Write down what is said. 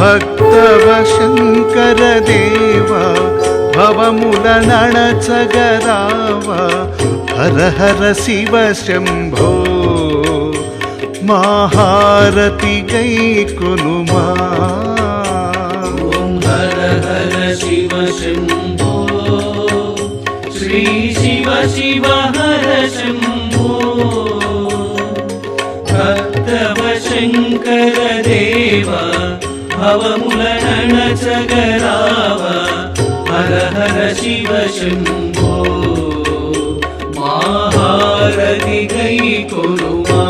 భక్తవ శంకర దేవా భవముల నణచగరావా హర హర శివ శంభో మహారతి గై కొనుమా హర హర శివ శంభో శ్రీ శివ శివ హర శంభో భక్తవ శంకర దేవా భవముల నణచగరావా హర హర శివ శంభో మహారతి గై కొనుమా